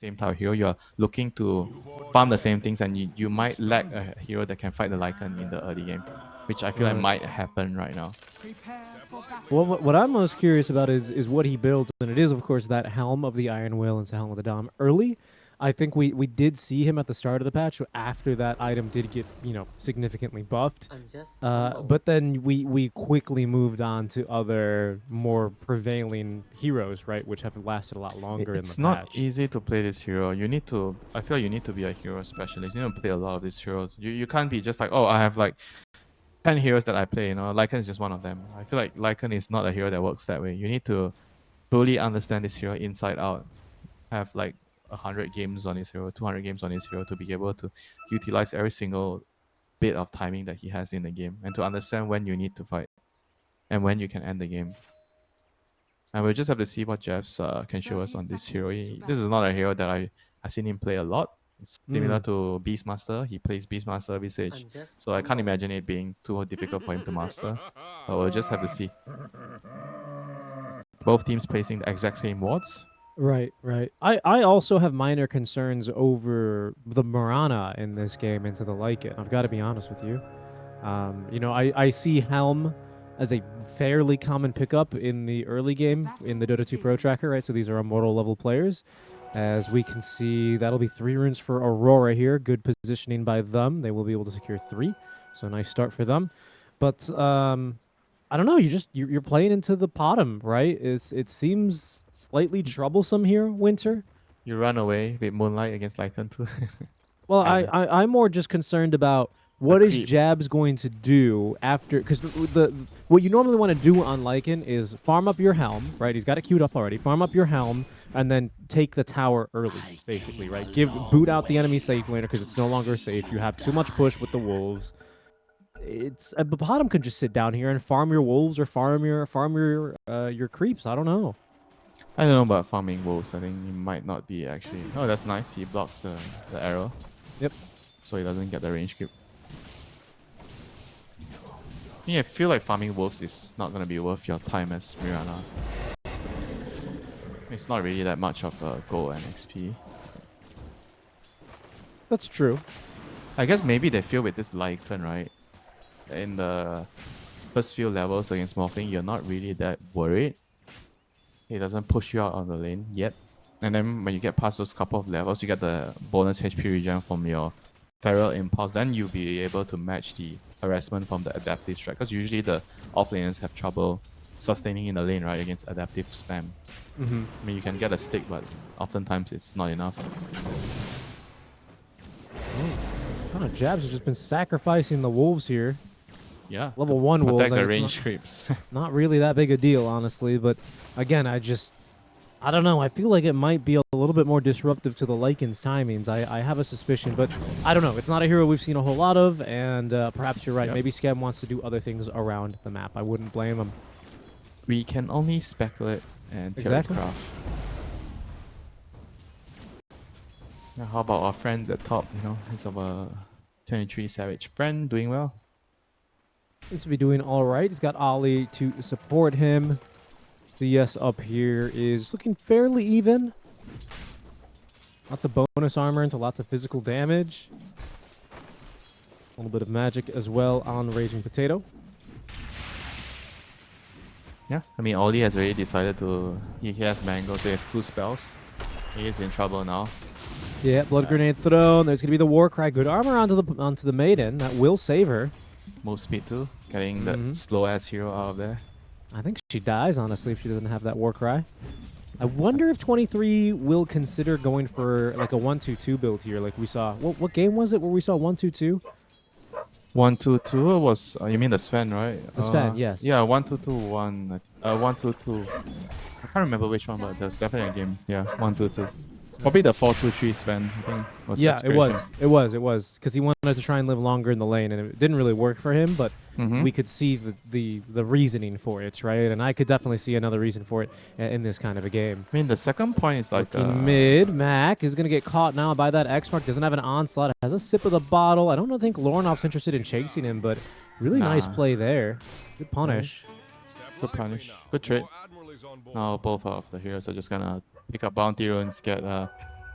same type of hero. You're looking to farm the same things, and you might lack a hero that can fight the Lycan in the early game, which I feel like Right. might happen right now. Well, what I'm most curious about is what he built, and it is, of course, that Helm of the Iron Will into Helm of the Dom. Early, I think we did see him at the start of the patch. After that item did get significantly buffed, but then we quickly moved on to other more prevailing heroes, right, which have lasted a lot longer in the It's not patch. easy to play this hero. You need to. I feel you need to be a hero specialist. You need to play a lot of these heroes. You can't be just like, oh, I have like 10 heroes that I play. Lycan is just one of them. I feel like Lycan is not a hero that works that way. You need to fully understand this hero inside out. Have like 100 games on his hero, 200 games on his hero to be able to utilize every single bit of timing that he has in the game, and to understand when you need to fight and when you can end the game. And we'll just have to see what Jeffs can show us on this hero. This is not a hero that I've seen him play a lot. It's similar to Beastmaster. He plays Beastmaster Visage. So I can't imagine it being too difficult for him to master. But we'll just have to see. Both teams placing the exact same wards. Right, right. I also have minor concerns over the Mirana in this game into the Lycan. I've got to be honest with you. I see Helm as a fairly common pickup in the early game in the Dota 2 Pro Tracker, right? So these are immortal level players. As we can see, that'll be 3 runes for Aurora here. Good positioning by them. They will be able to secure 3. So nice start for them. But I don't know. You're playing into the bottom, right? It seems slightly troublesome here, Winter. You run away with Moonlight against Lycan too. Well, And I'm more just concerned about the what is creep. Jabs going to do after, because the what you normally want to do on Lycan is farm up your helm, right? He's got it queued up already. Farm up your helm and then take the tower early, basically, right? Boot out the enemy safe laner because it's no longer safe. You have too much push with the wolves. It's the bottom can just sit down here and farm your wolves or farm your creeps. I don't know. I don't know about farming wolves. I think it might not be actually. Oh, that's nice. He blocks the arrow. Yep. So he doesn't get the range creep. Yeah, I feel like farming wolves is not gonna be worth your time as Mirana. It's not really that much of a gold and XP. That's true. I guess maybe they feel with this Lycan, right? In the first few levels against Morphling, you're not really that worried. It doesn't push you out of the lane yet. And then when you get past those couple of levels, you get the bonus HP regen from your Feral Impulse. Then you'll be able to match the harassment from the adaptive strike. Because usually the offlaners have trouble sustaining in the lane, right, against adaptive spam. Mm-hmm. I mean, you can get a stick, but oftentimes it's not enough. Kind of Jabs has just been sacrificing the wolves here. Yeah. Level 1 wolves. Protect the it's range creeps. not really that big a deal, honestly. But again, I don't know. I feel like it might be a little bit more disruptive to the Lycan's timings. I have a suspicion, but I don't know. It's not a hero we've seen a whole lot of, and perhaps you're right. Yep. Maybe Scam wants to do other things around the map. I wouldn't blame him. We can only speculate and Exactly. craft. Now, how about our friends at top? He's our 23 Savage friend doing well. Seems to be doing all right. He's got Ollie to support him. CS up here is looking fairly even. Lots of bonus armor into lots of physical damage. A little bit of magic as well on Raging Potato. Yeah, I mean, Oli has already decided to. He has Mango, so he has 2 spells. He is in trouble now. Yeah, blood grenade thrown. There's gonna be the war cry. Good armor onto the maiden. That will save her. Move speed too, getting that slow ass hero out of there. I think she dies, honestly, if she doesn't have that war cry. I wonder if 23 will consider going for like a 1-2-2 build here, like we saw. What game was it where we saw 1-2-2? 1-2-2 was you mean the Sven, right? The Sven, yes. Yeah, 1-2-2-1. 1-2-2. I can't remember which one, but there's definitely a game. Yeah, 1-2-2. Probably the 4-2-3 Sven, I think. Yeah, it was. Because he wanted to try and live longer in the lane, and it didn't really work for him, but we could see the reasoning for it, right? And I could definitely see another reason for it in this kind of a game. I mean, the second point is like... mid, Mac is going to get caught now by that X-Mark. Doesn't have an onslaught. Has a sip of the bottle. I don't think Lornoff's interested in chasing him, but really nice play there. Good punish. Good punish. Good trade. Now both of the heroes are just going to pick up bounty runes, get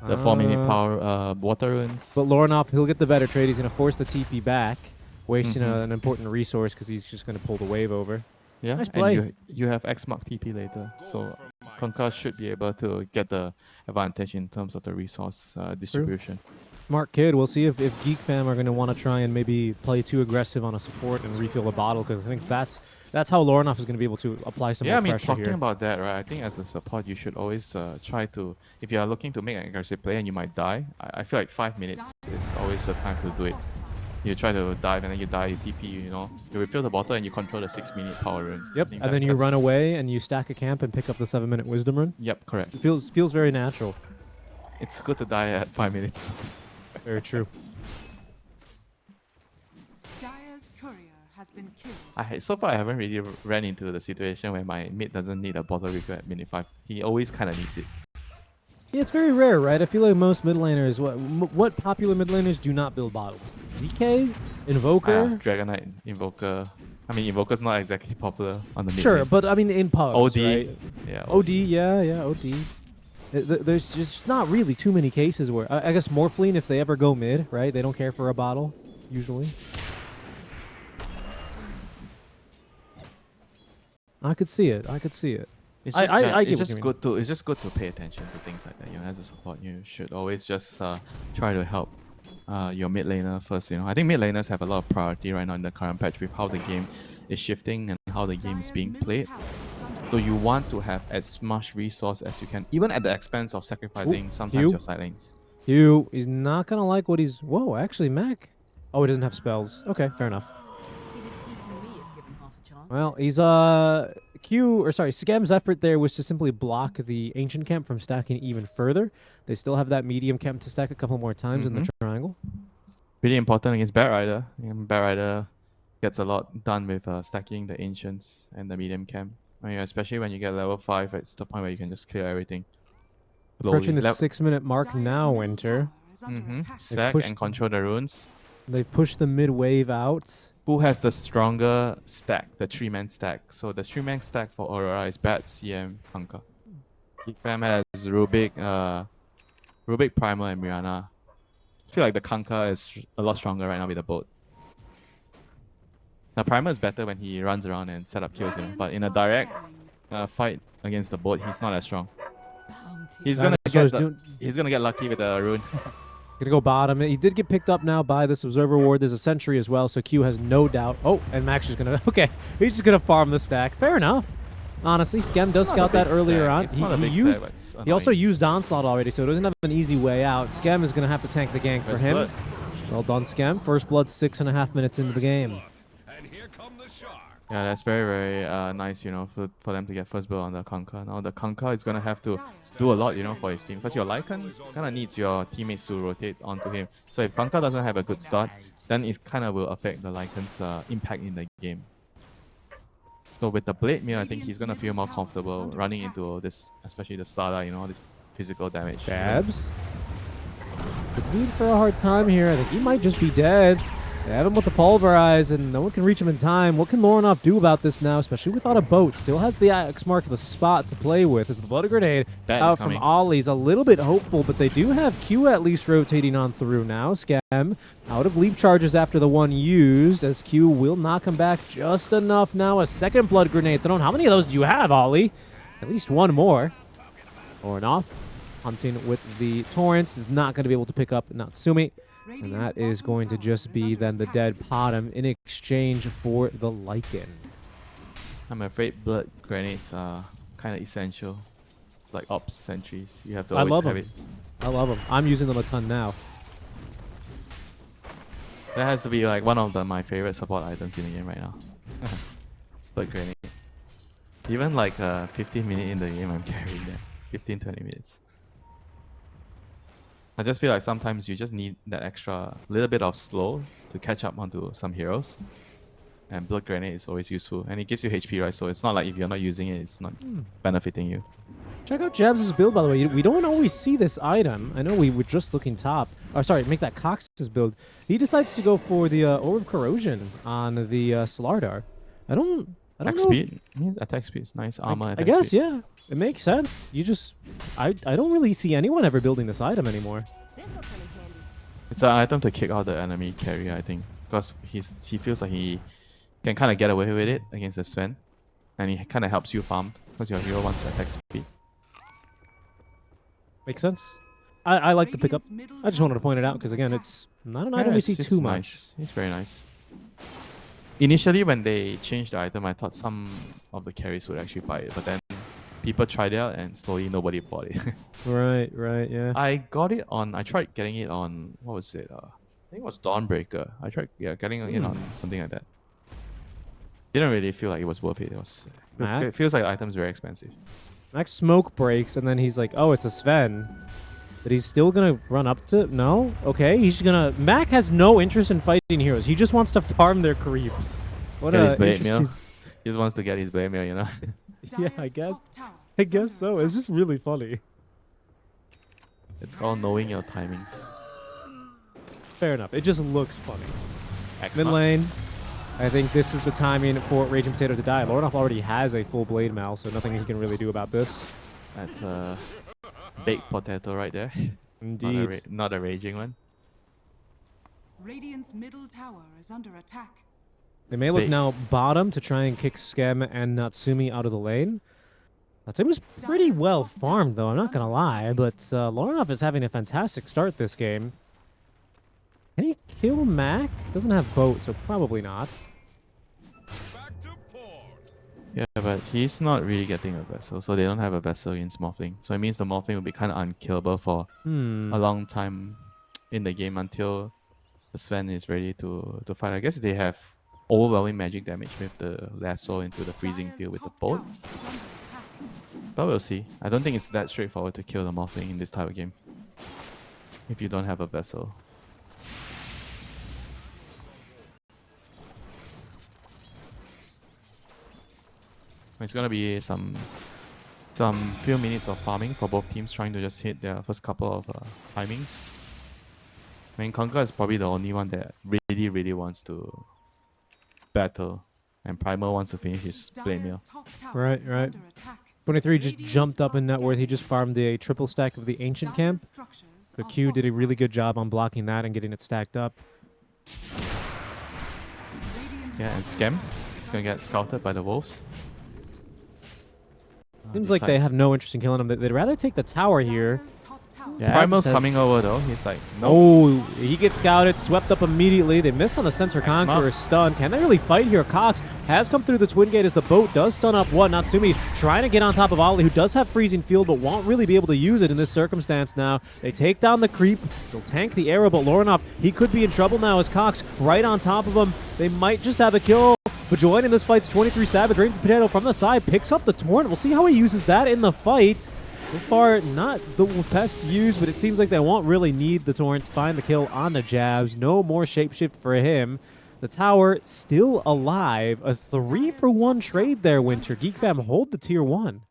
The 4-minute power water runes. But Lorinov, he'll get the better trade. He's going to force the TP back, wasting an important resource because he's just going to pull the wave over. Yeah, Nice play. and you have X mark TP later, so Conquer should be able to get the advantage in terms of the resource distribution. Smart kid. We'll see if Geek fam are going to want to try and maybe play too aggressive on a support and refill the bottle, because I think that's how Lorinov is going to be able to apply some more pressure here. Yeah, I mean, talking about that, right, I think as a support, you should always try to, if you are looking to make an aggressive play and you might die, I feel like 5 minutes is always the time to do it. You try to dive and then you die, you TP, you know, you refill the bottle and you control the 6-minute power rune. Yep, and then you run away and you stack a camp and pick up the 7-minute wisdom rune. Yep, correct. It feels very natural. It's good to die at 5 minutes. Very true. Dire's courier has been killed. So far I haven't really ran into the situation where my mid doesn't need a bottle refill at minute 5. He always kind of needs it. Yeah, it's very rare, right? I feel like most mid laners, what popular mid laners do not build bottles? DK? Invoker? Dragon Knight, Invoker. I mean, Invoker's not exactly popular on the mid. Sure, lane. but I mean in pubs, OD. right? Yeah. OD, yeah, OD. There's just not really too many cases where... I guess Morphling, if they ever go mid, right? They don't care for a bottle, usually. I could see it. It's just good to pay attention to things like that. You know, as a support, you should always just try to help your mid laner first. You know, I think mid laners have a lot of priority right now in the current patch with how the game is shifting and how the game is being played. So you want to have as much resource as you can, even at the expense of sacrificing sometimes your side lanes. Hugh is not gonna like what he's... Whoa, actually, Mac. Oh, he doesn't have spells. Okay, fair enough. Well, he's Skem's effort there was to simply block the ancient camp from stacking even further. They still have that medium camp to stack a couple more times in the triangle. Really important against Bat Rider. Bat Rider gets a lot done with stacking the ancients and the medium camp. I mean, especially when you get level 5, it's the point where you can just clear everything. Approaching the 6-minute mark now, Winter. Stack and control the runes. They've pushed the mid wave out. Who has the stronger stack? The 3-man stack. So the 3-man stack for Aurora is Bat, CM, Hunker. Fam has Rubik, Rubik, Primal, and Mirana. I feel like the Kanka is a lot stronger right now with the boat. The Primal is better when he runs around and set up kills, you know, but in a direct fight against the boat, he's not as strong. He's gonna get lucky with the rune. Gonna go bottom. He did get picked up now by this Observer Ward. There's a sentry as well, so Q has no doubt. Oh, and Max is gonna... Okay, he's just gonna farm the stack. Fair enough. Honestly, Skem does scout that earlier on. He also used Onslaught already, so he doesn't have an easy way out. Skem is gonna have to tank the gank for him. Well done, Skem. First blood 6.5 minutes into the game. Yeah, that's very, very nice, you know, for them to get first blood on the Kanka. Now the Kanka is gonna have to do a lot, you know, for his team, because your Lycan kind of needs your teammates to rotate onto him. So if Kanka doesn't have a good start, then it kind of will affect the Lycan's impact in the game. So with the Blade Mirror, I think he's gonna feel more comfortable running into this, especially the Stada, you know, this physical damage. Babs. Could lead for a hard time here. I think he might just be dead. They have him with the Pulverize, and no one can reach him in time. What can Lorinov do about this now, especially without a boat? Still has the X mark of the spot to play with. As the Blood Grenade out from Ollie's a little bit hopeful, but they do have Q at least rotating on through now. Scam out of leap charges after the one used, as Q will knock him back just enough now. A second Blood Grenade thrown. How many of those do you have, Ollie? At least one more. Lorinov hunting with the Torrents is not going to be able to pick up Natsumi. And that is going to just be then the dead Potom in exchange for the Lycan. I'm afraid blood grenades are kind of essential. Like ops sentries. You have to always have it. I love them. I'm using them a ton now. That has to be like one of my favorite support items in the game right now. Blood grenade. Even like 15 minutes in the game, I'm carrying that. 15-20 minutes. I just feel like sometimes you just need that extra little bit of slow to catch up onto some heroes. And Blood Grenade is always useful. And it gives you HP, right? So it's not like if you're not using it, it's not benefiting you. Check out Jabs' build, by the way. We don't always see this item. I know we were just looking top. Oh, sorry, make that Cox's build. He decides to go for the Orb of Corrosion on the Slardar. I don't I don't Attack know. speed? Attack speed is nice. Armor, I attack guess, speed. yeah. It makes sense. You just... I don't really see anyone ever building this item anymore. It's an item to kick out the enemy carrier, I think. Because he feels like he can kind of get away with it against the Sven. And he kind of helps you farm. Because your hero wants attack speed. Makes sense. I like the pickup. I just wanted to point it out because, again, it's not an item we see too much. Nice. It's very nice. Initially, when they changed the item, I thought some of the carries would actually buy it. But then people tried it out and slowly nobody bought it. Right, yeah. I got it on... I tried getting it on... What was it? I think it was Dawnbreaker. I tried getting it on something like that. Didn't really feel like it was worth it. It feels like the item's very expensive. Max smoke breaks, and then he's like, oh, it's a Sven. But he's still going to run up to... No? Okay, he's going to... Mac has no interest in fighting heroes. He just wants to farm their creeps. What get his blade interesting... meal. He just wants to get his blade meal, you know? Yeah, I guess. I guess so. It's just really funny. It's called knowing your timings. Fair enough. It just looks funny. X Mid lane. I think this is the timing for Raging Potato to die. Lornoff already has a full blade mal, so nothing he can really do about this. That's a baked potato right there. Indeed. Not a raging one. Radiant's middle tower is under attack. They may look now bottom to try and kick Skem and Natsumi out of the lane. Natsumi was pretty well farmed, though, I'm not going to lie. But Lornoff is having a fantastic start this game. Can he kill Mac? Doesn't have boat, so probably not. Yeah, but he's not really getting a vessel, so they don't have a vessel against Morphling. So it means the Morphling will be kind of unkillable for a long time in the game until the Sven is ready to fight. I guess they have overwhelming magic damage with the lasso into the freezing field with the boat. But we'll see. I don't think it's that straightforward to kill the Morphling in this type of game if you don't have a vessel. It's gonna be some few minutes of farming for both teams, trying to just hit their first couple of timings. I mean, Conquer is probably the only one that really wants to battle, and Primal wants to finish his blade meal. Right. 23 just jumped up in net worth. He just farmed a triple stack of the Ancient Camp. So Q did a really good job on blocking that and getting it stacked up. Yeah, and Skem is gonna get scouted by the wolves. Seems like they have no interest in killing him. They'd rather take the tower here. Yeah, Primal's coming over though. He's like, no. Oh, he gets scouted, swept up immediately. They missed on the Sensor Conqueror stun. Can they really fight here? Cox has come through the Twin Gate as the boat does stun up one. Natsumi trying to get on top of Ollie, who does have freezing field, but won't really be able to use it in this circumstance now. They take down the creep. They'll tank the arrow, but Lornoff, he could be in trouble now as Cox right on top of him. They might just have a kill. But joining this fight's 23 Savage. Raging Potato from the side picks up the Torrent. We'll see how he uses that in the fight. So far, not the best use, but it seems like they won't really need the Torrent to find the kill on the jabs. No more shapeshift for him. The tower still alive. A 3-for-1 trade there, Winter. Geek Fam hold the tier 1.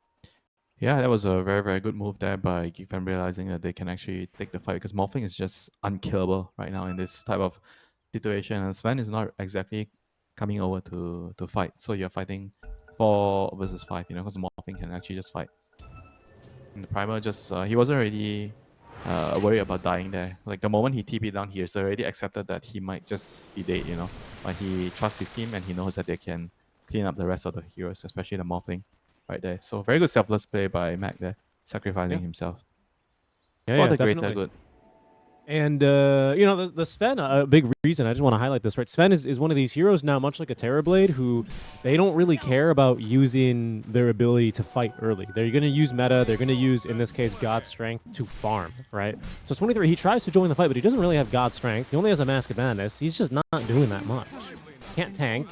Yeah, that was a very good move there by Geek Fam, realizing that they can actually take the fight, because Morphling is just unkillable right now in this type of situation, and Sven is not exactly coming over to fight. So you're fighting 4 versus 5, you know, because Morphling can actually just fight. And the Primal just, he wasn't really worried about dying there. Like the moment he TP'd down, he has already accepted that he might just be dead, you know. But he trusts his team and he knows that they can clean up the rest of the heroes, especially the Morphling right there. So very good selfless play by Mac there, sacrificing himself. Yeah, For the greater definitely. good. And, you know, the Sven, a big reason, I just want to highlight this, right? Sven is one of these heroes now, much like a Terrorblade, who they don't really care about using their ability to fight early. They're going to use meta. They're going to use, in this case, God's Strength to farm, right? So 23, he tries to join the fight, but he doesn't really have God's Strength. He only has a Mask of Madness. He's just not doing that much. Can't tank.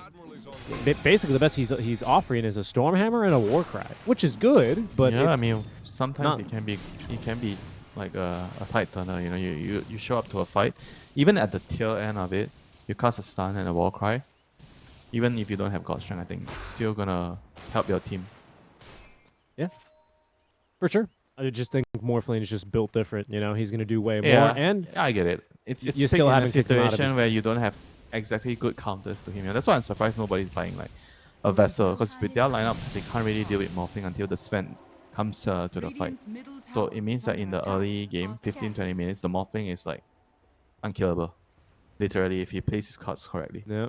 Basically, the best he's offering is a Stormhammer and a Warcry, which is good, but yeah, it's I mean, sometimes it can be like a tight turner, you know, you show up to a fight, even at the tail end of it, you cast a stun and a Warcry. Even if you don't have God Strength, I think it's still gonna help your team. Yeah, for sure. I just think Morphling is just built different, you know, he's gonna do way more. And yeah, I get it. It's you still in a haven't kicked him out of situation his... where you don't have exactly good counters to him. You know, that's why I'm surprised nobody's buying like a vessel, because with their lineup, they can't really deal with morphing until the Sven comes to the fight. So it means that in the early game, 15-20 minutes, the morphing is like unkillable. Literally, if he plays his cards correctly. Yeah.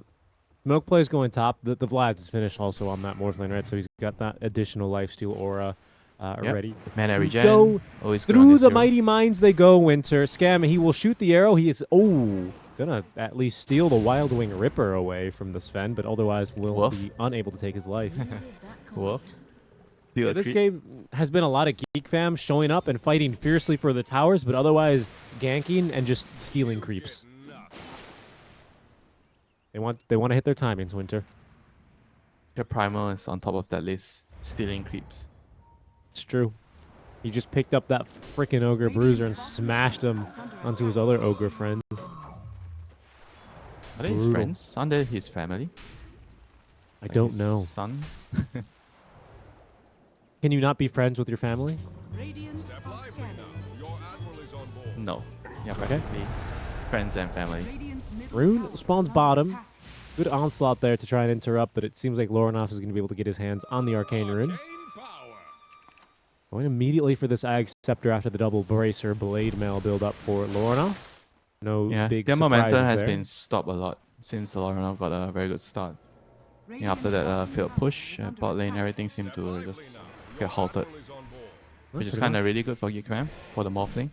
Smoke plays going top. The Vlad is finished also on that Morph lane, right? So he's got that additional lifesteal aura ready. Mana regen. Go Always good on through this the hero. mighty mines they go, Winter. Scam, he will shoot the arrow. He is, gonna at least steal the Wild Wing Ripper away from the Sven, but otherwise will Woof. be unable to take his life. Woof. Yeah, this game has been a lot of Geek fam showing up and fighting fiercely for the towers, but otherwise ganking and just stealing creeps. They want to hit their timings, Winter. Your primal is on top of that list, stealing creeps. It's true. He just picked up that freaking Ogre Bruiser and smashed him onto his other Ogre friends. Are they his Brutal. friends? Aren't they his family? I Like don't his know. Son? Can you not be friends with your family? Radiant are scanning. No. Yeah, practically friends and family. Radiant's middle Rune tower spawns is under bottom. attack. Good onslaught there to try and interrupt, but it seems like Lornoff is going to be able to get his hands on the Arcane Rune. Going immediately for this Ag Scepter after the double Bracer Blade Mail build up for Lornoff. No Yeah, big their momentum surprises has there. been stopped a lot since Lorna got a very good start. Radiant's Yeah, after that bottom failed tower push, is under bot lane, attack. everything seemed to just get halted. Which is pretty kind much. of really good for Geek Fam, for the morphling.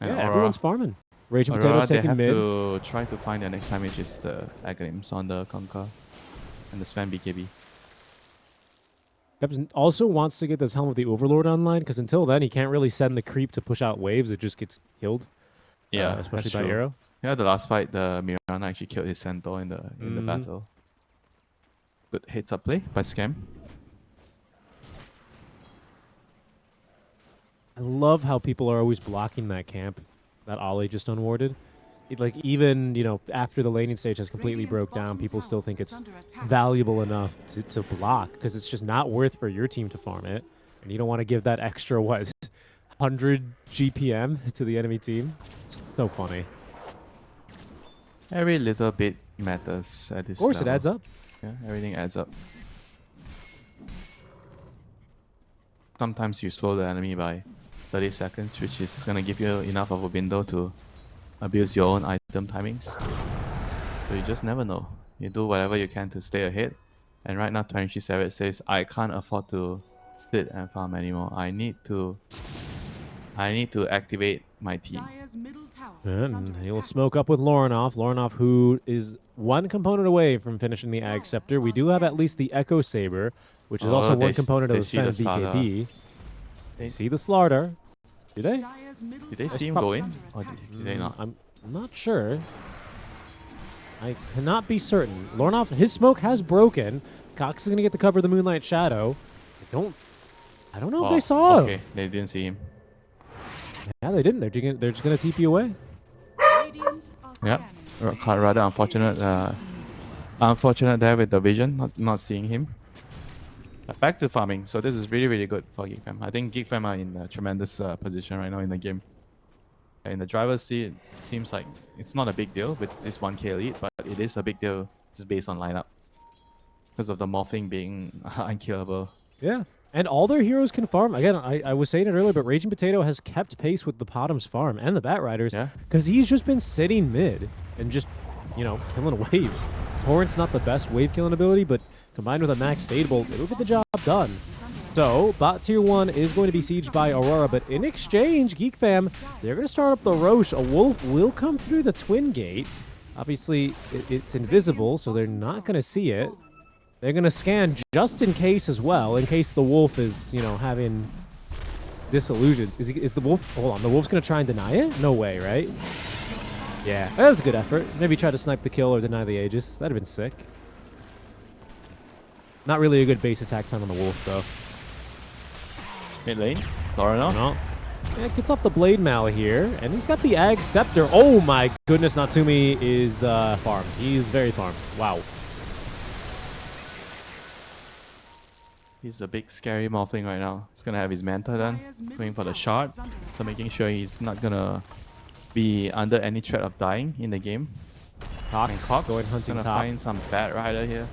And Yeah, Aurora, everyone's farming. Raging Aurora, Potatoes they taking have mid. to try to find their next time, which is the Aghanim's on the Conquer and the Sven BKB. Kebs also wants to get this Helm of the Overlord online, because until then, he can't really send the creep to push out waves. It just gets killed. Yeah, especially that's by true. arrow. Yeah, the last fight, the Mirana actually killed his Centaur in the Mhm. battle. Good heads up play by Scam. I love how people are always blocking that camp that Ollie just unwarded. Like, even, after the laning stage has completely Radiant's broke down, bottom people still tower think is it's under attack. valuable enough to block, because it's just not worth for your team to farm it. And you don't want to give that extra, 100 GPM to the enemy team. It's so funny. Every little bit matters at this Of course, it level. adds up. Yeah, everything adds up. Sometimes you slow the enemy by 30 seconds, which is going to give you enough of a window to abuse your own item timings. So you just never know. You do whatever you can to stay ahead. And right now, 23 Savage says, I can't afford to sit and farm anymore. I need to activate my team. Dire's middle tower is under And he'll attack. smoke up with Lornoff. Lornoff, who is one component away from finishing the Ag Scepter. We do have at least the Echo Saber, which is Oh, also they one component of they the see Sven the of Sada. BKB. They see the Slardar. Do they? Dire's middle Did they tower see him is go in? under Or attack. did they not? I'm not sure. I cannot be certain. Lornoff, his smoke has broken. Cox is going to get the cover of the Moonlight Shadow. I don't know if Oh, they saw okay, him. they didn't see him. Yeah, they didn't. They're just going to TP away. Radiant are Yep. scanning. Rather unfortunate. Unfortunate there with the vision, not seeing him. But back to farming. So this is really, really good for Geek Fam. I think Geek Fam are in a tremendous position right now in the game. In the driver's seat, it seems like it's not a big deal with this 1k lead, but it is a big deal just based on lineup. Because of the morphing being unkillable. Yeah. And all their heroes can farm. Again, I was saying it earlier, but Raging Potato has kept pace with the Bottom's farm and the Bat Riders. Yeah. Because he's just been sitting mid and just, killing waves. Torrent's not the best wave killing ability, but combined with a max Fade Bolt, it'll get the job done. So, bot tier 1 is going to be sieged by Aurora, but in exchange, Geek Fam, they're going to start up the Roche. A wolf will come through the Twin Gate. Obviously, it's invisible, so they're not going to see it. They're going to scan just in case as well, in case the wolf is, having disillusions. Is the wolf... Hold on, the wolf's going to try and deny it? No way, right? Yeah, that was a good effort. Maybe try to snipe the kill or deny the Aegis. That'd have been sick. Not really a good base attack time on the wolf, though. Mid lane, Lorna. No. Yeah, gets off the Blade Mail here, and he's got the Ag Scepter. Oh my goodness, Natsumi is farmed. He's very farmed. Wow. He's a big scary morphling right now. He's gonna have his Manta done, going for the shard, so making sure he's not gonna be under any threat of dying in the game. And Cox Cox going is hunting gonna top. find some Bat Rider here.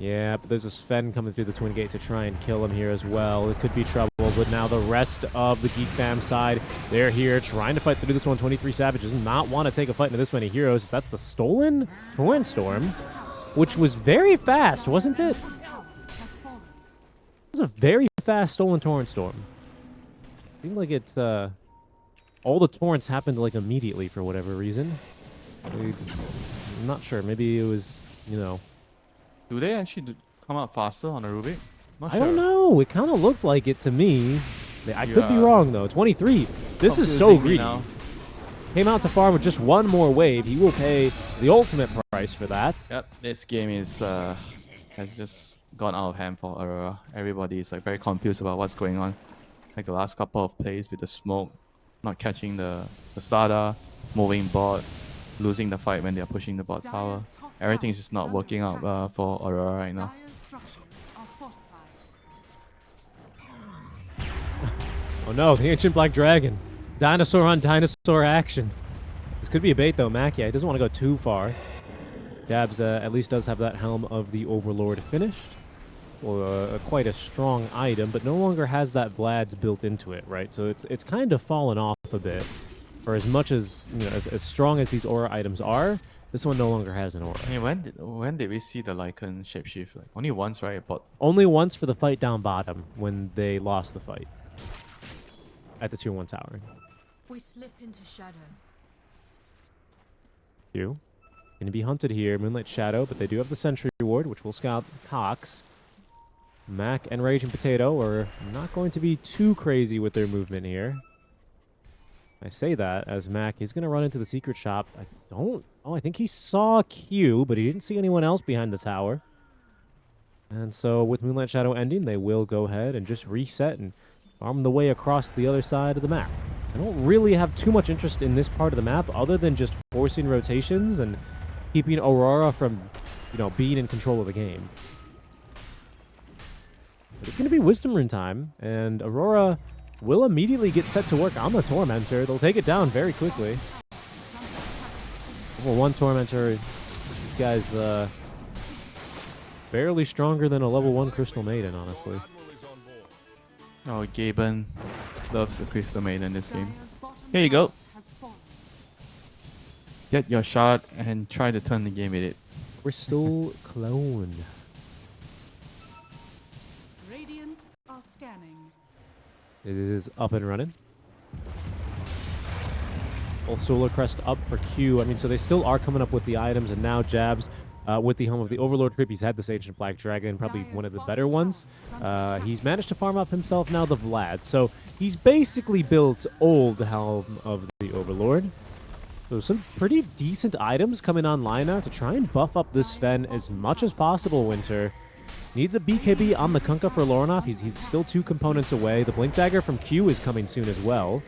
Yeah, but there's a Sven coming through the Twin Gate to try and kill him here as well. It could be trouble, but now the rest of the Geek fam side, they're here trying to fight through this one. 23 Savage does not want to take a fight into this many heroes. That's the stolen Torrent Storm, which was very fast, wasn't it? It was a very fast stolen Torrent Storm. Seemed like it's, all the torrents happened like immediately for whatever reason. I'm not sure. Maybe it was, you know. Do they actually come out faster on a Rubik? Not I sure. don't know. It kind of looked like it to me. I could be Yeah. wrong, though. 23. This is so Confusing me greedy. now. Came out to farm with just one more wave. He will pay the ultimate price for that. Yep, this game is has just gone out of hand for Aurora. Everybody is like very confused about what's going on. Like the last couple of plays with the smoke, not catching the Sada, moving bot, losing the fight when they are pushing the bot tower. Everything is just not working out for Aurora right now. Dire's structures are fortified. Oh no, the Ancient Black Dragon. Dinosaur on dinosaur action. This could be a bait, though. Mac, yeah, he doesn't want to go too far. Dabs at least does have that Helm of the Overlord finished. Well, quite a strong item, but no longer has that Vlad's built into it, right? So it's kind of fallen off a bit. For as much as, you know, as strong as these aura items are, this one no longer has an aura. Hey, when did we see the Lycan shapeshift? Like only once, right? But Only once for the fight down bottom when they lost the fight at the tier 1 tower. We slip into shadow. Going to be hunted here, Moonlight Shadow, but they do have the Sentry Ward, which will scout Cox. Mac and Raging Potato are not going to be too crazy with their movement here. I say that as Mac is going to run into the secret shop. I think he saw Q, but he didn't see anyone else behind the tower. And so with Moonlight Shadow ending, they will go ahead and just reset and farm the way across the other side of the map. I don't really have too much interest in this part of the map other than just forcing rotations and keeping Aurora from, you know, being in control of the game. But it's going to be Wisdom Rune time, and Aurora will immediately get set to work on the Tormentor. They'll take it down very quickly. Level 1 Tormentor. This guy's barely stronger than a level 1 Crystal Maiden, honestly. oh, Gaben loves the Crystal Maiden in this game. Dire's bottom Here you go. tower has fallen. Get your shot and try to turn the game with it. Crystal Clone. Radiant are scanning. It is up and running. Full Solar Crest up for Q. I mean, so they still are coming up with the items, and now Jabs with the Helm of the Overlord Creep. He's had this Ancient Black Dragon, probably one of the better ones. He's managed to farm up himself now the Vlad. So he's basically built old Helm of the Overlord. So some pretty decent items coming online now to try and buff up this Sven as much as possible, Winter. Needs a BKB on the Kunkka for Lorinov. He's still 2 components away. The Blink Dagger from Q is coming soon as well.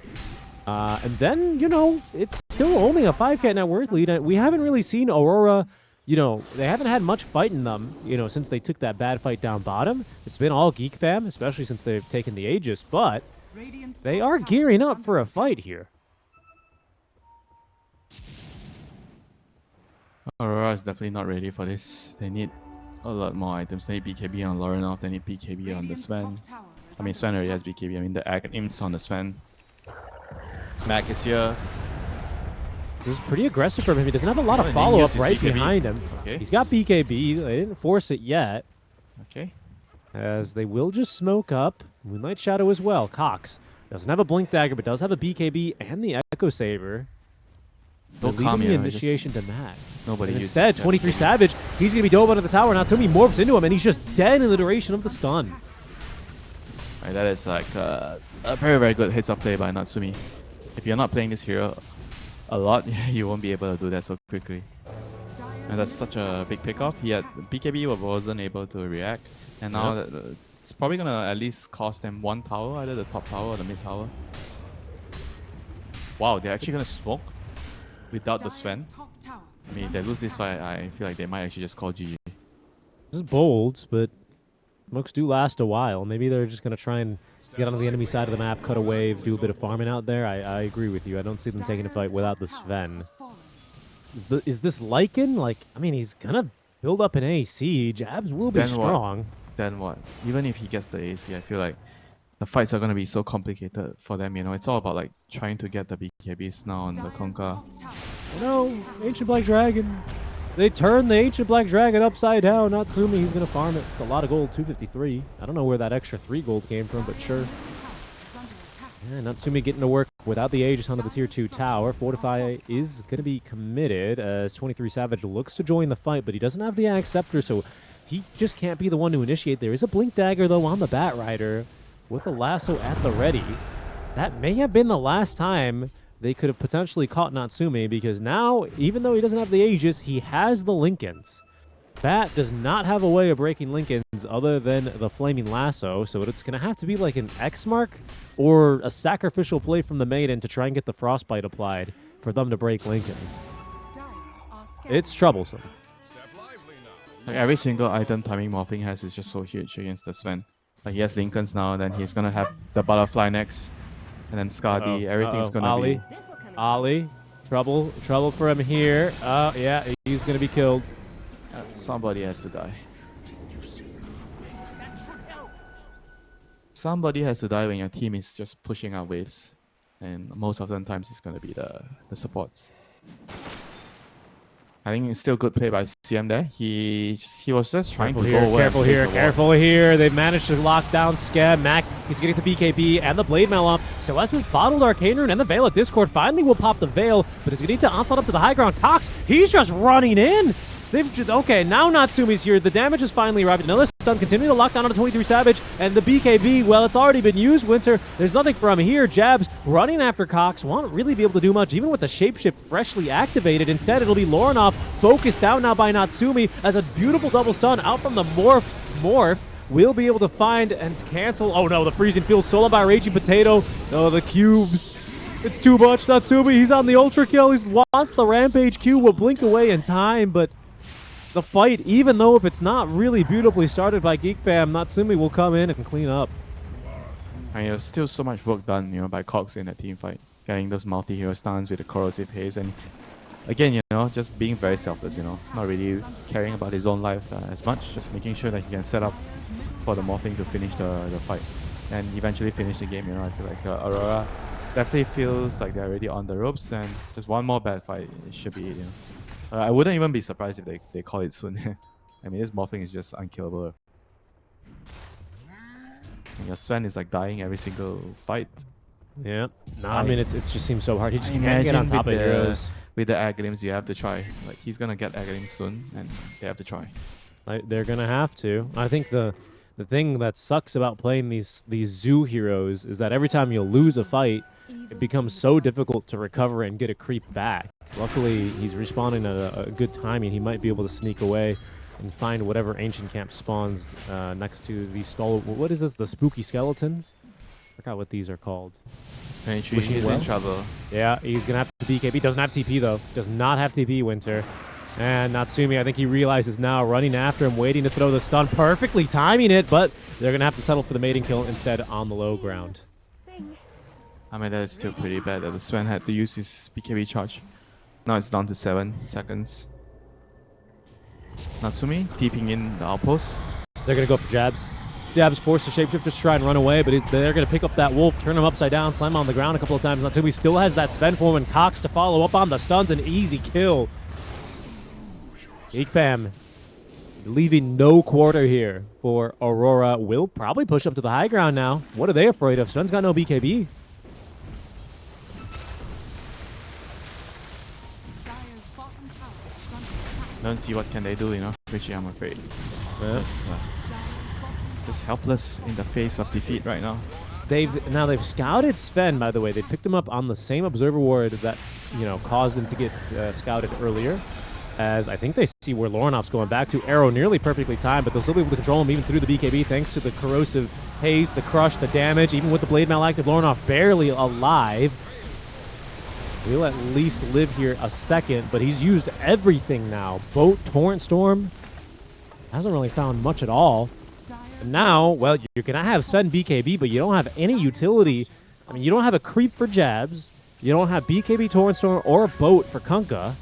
And then, you know, it's still only a 5k net worth lead. We haven't really seen Aurora, you know, they haven't had much fight in them, you know, since they took that bad fight down bottom. It's been all Geek fam, especially since they've taken the Aegis, but Radiant's they top are tower gearing is up under for a attack. fight here. Aurora is definitely not ready for this. They need a lot more items. They need BKB on Lorinov, they need BKB on the Radiant's Sven. top tower is I mean, under Sven already attack. has BKB. I mean, the imps on the Sven. Mac is here. This is pretty aggressive from him. He doesn't have a lot Oh, of and he follow-up uses right BKB. behind him. Okay. He's got BKB. They didn't force it yet, Okay. as they will just smoke up. Moonlight Shadow as well. Cox doesn't have a Blink Dagger, but does have a BKB and the Echo Saber. No They're leaving the Kamiya, initiation to Matt. Nobody And uses instead, that. 23 Savage, he's going to be dove under the tower. Natsumi morphs into him, and he's just dead in the duration of the stun. Right, that is like a very, very good heads-up play by Natsumi. If you're not playing this hero a lot, you won't be able to do that so quickly. And that's such a big pickoff. He had BKB but wasn't able to react. And now it's probably going to at least cost them 1 tower, either the top tower or the mid tower. Wow, they're actually going to smoke without the Dire's Sven. top tower I is mean, if under they lose this attack. fight, I feel like they might actually just call GG. This is bold, but smokes do last a while. Maybe they're just going to try and get onto the enemy side of the map, cut a wave, do a bit of farming out there. I agree with you. I don't see them taking a fight Dire's without top the tower Sven. has fallen. Is this Lycan? Like, I mean, he's gonna build up an AC. Jabs will be Then what? strong. Then what? Even if he gets the AC, I feel like the fights are gonna be so complicated for them. You know, it's all about like trying to get the BKBs now on the Konka. You know, Ancient Black Dragon. They turned the Ancient Black Dragon upside down. Natsumi, he's going to farm it. It's a lot of gold, 253. I don't know where that extra 3 gold came from, but sure. Yeah, Natsumi getting to work without the Aegis onto the tier 2 tower. Fortify is going to be committed as 23 Savage looks to join the fight, but he doesn't have the Axe Scepter, so he just can't be the one to initiate. There is a Blink Dagger, though, on the Bat Rider with a lasso at the ready. That may have been the last time they could have potentially caught Natsumi, because now, even though he doesn't have the Aegis, he has the Lincolns. Bat does not have a way of breaking Lincolns other than the Flaming Lasso, so it's going to have to be like an X mark or a sacrificial play from the Maiden to try and get the Frostbite applied for them to break Lincolns. It's troublesome. Like every single item timing Morphling has is just so huge against the Sven. Like he has Lincolns now, then he's gonna have the Butterfly next, and then Skadi. Everything's gonna be. Ali, trouble for him here. Yeah, he's gonna be killed. Somebody has to die. Somebody has to die when your team is just pushing out waves, and most of the times it's gonna be the supports. I think it's still good play by CM there. He was just trying to go away. Careful here. They've managed to lock down Skeb. Mac, he's getting the BKB and the Blade Mail up. Celeste's bottled Arcane Rune and the Veil of Discord finally will pop the Veil, but he's going to need to onslaught up to the high ground. Cox, he's just running in. Okay, now Natsumi's here. The damage is finally arrived. Another stun continuing to lock down on a 23 Savage, and the BKB, well, it's already been used. Winter, there's nothing from here. Jabs running after Cox. Won't really be able to do much, even with the Shapeshift freshly activated. Instead, it'll be Lorinov focused down now by Natsumi as a beautiful double stun out from the Morph. Will be able to find and cancel. Oh no, the freezing field stolen by Raging Potato. Oh, the cubes. It's too much. Natsumi, he's on the ultra kill. He wants the Rampage Q. Will blink away in time, but the fight, even though if it's not really beautifully started by Geek Fam, Natsumi will come in and clean up. And there's still so much work done, by Cox in that team fight. Getting those multi-hero stuns with the corrosive haze, and again, just being very selfless, not really caring about his own life as much, just making sure that he can set up for the Morphling to finish the fight and eventually finish the game. I feel like Aurora definitely feels like they're already on the ropes, and just one more bad fight, it should be it. I wouldn't even be surprised if they call it soon. I mean, this Morphling is just unkillable. And your Sven is like dying every single fight. Yeah. No, I mean, it just seems so hard. He just can't get on top of heroes. With the Agalims, you have to try. Like, he's gonna get Agalims soon, and they have to try. They're gonna have to. I think the thing that sucks about playing these zoo heroes is that every time you lose a fight, it becomes so difficult to recover and get a creep back. Luckily, he's respawning at a good timing. He might be able to sneak away and find whatever ancient camp spawns next to the stall. What is this? The spooky skeletons? I forgot what these are called. He's in trouble. Yeah, he's gonna have to BKB. Doesn't have TP though. Does not have TP, Winter. And Natsumi, I think he realizes now, running after him, waiting to throw the stun, perfectly timing it, but they're gonna have to settle for the mating kill instead on the low ground. I mean, that is still pretty bad that the Sven had to use his BKB charge. Now it's down to 7 seconds. Natsumi TPing in the outpost. They're going to go for Jabs. Jabs forced to shapeshift just to try and run away, but they're going to pick up that wolf, turn him upside down, slam him on the ground a couple of times. Natsumi still has that Sven form, and Cox to follow up on the stuns. An easy kill. Geekpam leaving no quarter here for Aurora. Will probably push up to the high ground now. What are they afraid of? Sven's got no BKB. Don't see what can they do, Richie, I'm afraid. Yeah. Just helpless in the face of defeat right now. They've scouted Sven, by the way. They picked him up on the same observer ward that caused him to get scouted earlier. As I think they see where Lorinov's going back to. Arrow nearly perfectly timed, but they'll still be able to control him even through the BKB thanks to the corrosive haze, the crush, the damage. Even with the blade mail active, Lorinov barely alive. He'll at least live here a second, but he's used everything now. Boat, Torrent Storm, hasn't really found much at all. And now, well, you're going to have Sven BKB, but you don't have any utility. I mean, you don't have a creep for Jabs. You don't have BKB, Torrent Storm, or a boat for Kunkka.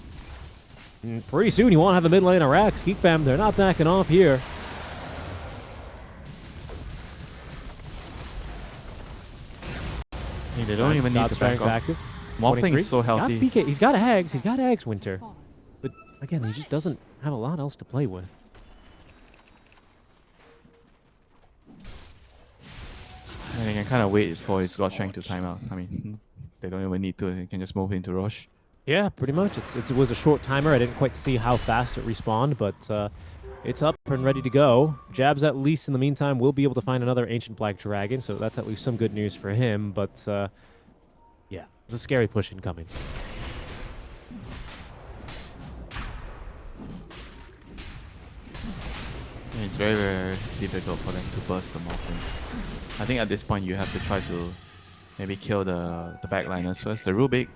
And pretty soon you won't have a mid lane Rex. Geek fam, they're not backing off here. They don't even need to back off. Active. Morphling is so healthy. He's got eggs. He's got eggs, Winter. But again, he just doesn't have a lot else to play with. And he can kind of wait for his God Strength to time out. I mean, they don't even need to. He can just move into Rosh. Yeah, pretty much. It was a short timer. I didn't quite see how fast it respawned, but it's up and ready to go. Jabs, at least in the meantime, will be able to find another Ancient Black Dragon, so that's at least some good news for him. But yeah, there's a scary push incoming. It's very, very difficult for them to burst the Morphling. I think at this point you have to try to maybe kill the backliners first. The Rubik,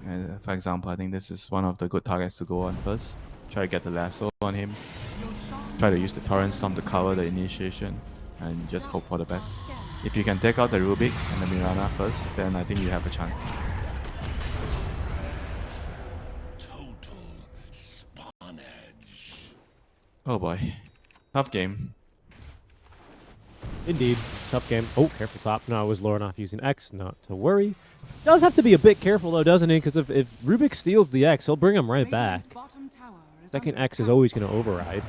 for example, I think this is one of the good targets to go on first. Try to get the lasso on him. Try to use the Torrent Storm to cover the initiation and just hope for the best. If you can take out the Rubik and the Mirana first, then I think you have a chance. Oh boy. Tough game. Indeed. Tough game. Oh, careful top. No, it was Lornoff using X. Not to worry. Does have to be a bit careful, though, doesn't he? Because if Rubik steals the X, he'll bring him right back. Second X is always going to override.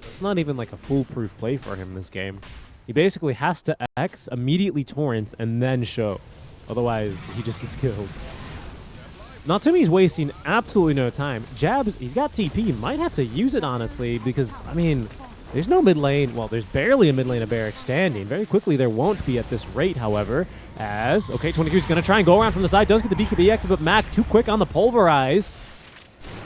It's not even like a foolproof play for him this game. He basically has to X, immediately torrents, and then show. Otherwise, he just gets killed. Natsumi's wasting absolutely no time. Jabs, he's got TP. He might have to use it, honestly, because, I mean, there's no mid lane. Well, there's barely a mid lane of Barrack standing. Very quickly, there won't be at this rate, however, as, okay, 23 is going to try and go around from the side. Does get the BKB active, but Mac too quick on the Pulverize.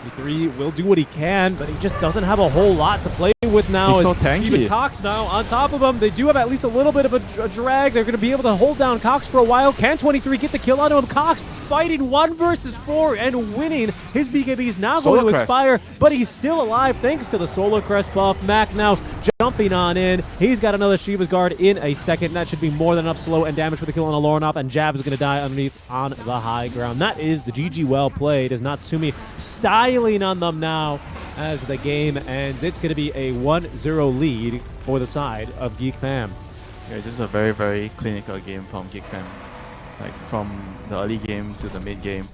23 will do what he can, but he just doesn't have a whole lot to play with now. He's so tanky. Even Cox now on top of him. They do have at least a little bit of a drag. They're going to be able to hold down Cox for a while. Can 23 get the kill out of him? Cox fighting 1 versus 4 and winning. His BKB is now going to expire, but he's still alive thanks to the Solar Crest buff. Mac now jumping on in. He's got another Shiva's Guard in a second. That should be more than enough slow and damage for the kill on Alornoff, and Jab is going to die underneath on the high ground. That is the GG well played as Natsumi styling on them now as the game ends. It's going to be a 1-0 lead for the side of Geek Fam. Yeah, just a very, very clinical game from Geek Fam. Like from the early game to the mid game,